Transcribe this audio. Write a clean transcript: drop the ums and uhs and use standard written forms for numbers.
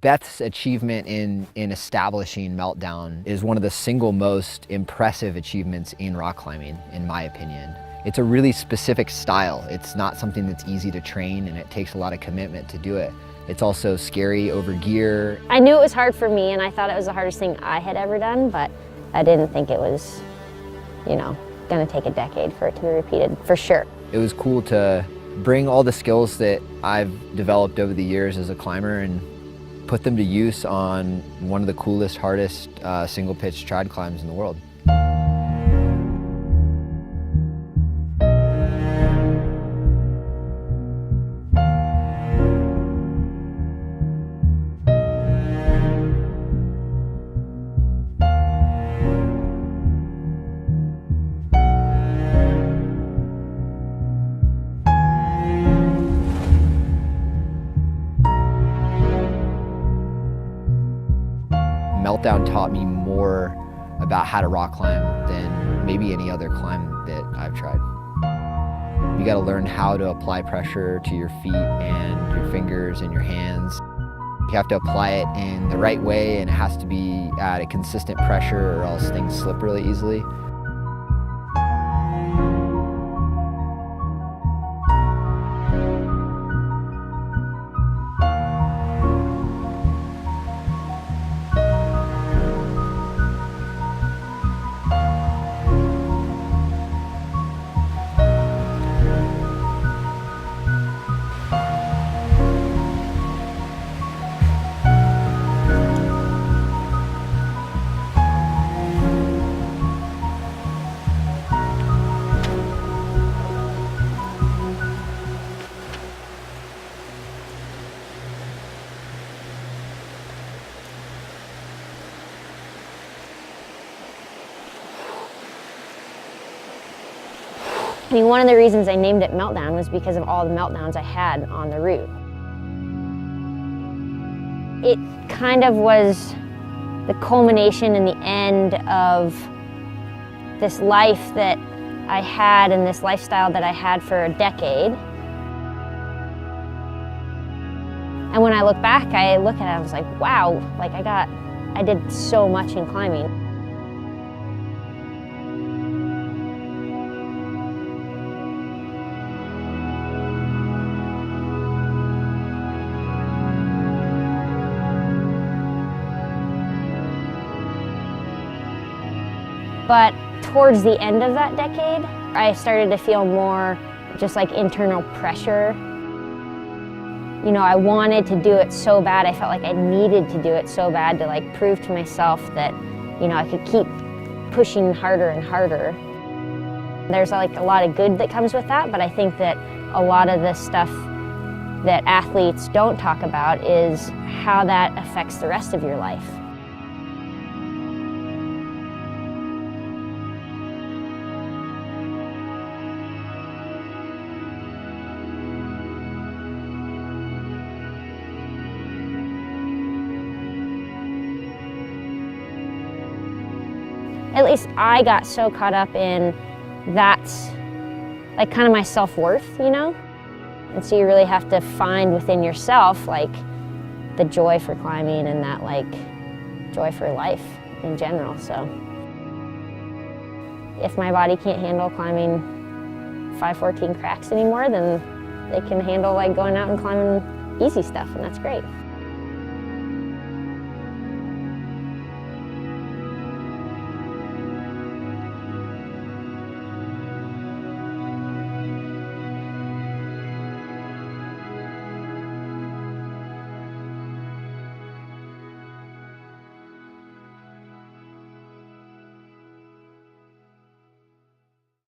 Beth's achievement in establishing Meltdown is one of the single most impressive achievements in rock climbing, in my opinion. It's a really specific style. It's not something that's easy to train, and it takes a lot of commitment to do it. It's also scary over gear. I knew it was hard for me, and I thought it was the hardest thing I had ever done, but I didn't think it was, gonna take a decade for it to be repeated, for sure. It was cool to bring all the skills that I've developed over the years as a climber and put them to use on one of the coolest, hardest single pitch trad climbs in the world. Meltdown taught me more about how to rock climb than maybe any other climb that I've tried. You gotta learn how to apply pressure to your feet and your fingers and your hands. You have to apply it in the right way, and it has to be at a consistent pressure or else things slip really easily. I mean, one of the reasons I named it Meltdown was because of all the meltdowns I had on the route. It kind of was the culmination and the end of this life that I had and this lifestyle that I had for a decade. And when I look back, I look at it, I was like, wow, like I did so much in climbing. But towards the end of that decade, I started to feel more just like internal pressure. I wanted to do it so bad. I felt like I needed to do it so bad to like prove to myself that, I could keep pushing harder and harder. There's like a lot of good that comes with that, but I think that a lot of the stuff that athletes don't talk about is how that affects the rest of your life. At least I got so caught up in that's like kind of my self-worth, And so you really have to find within yourself like the joy for climbing and that like joy for life in general. So if my body can't handle climbing 514 cracks anymore, then they can handle like going out and climbing easy stuff, and that's great.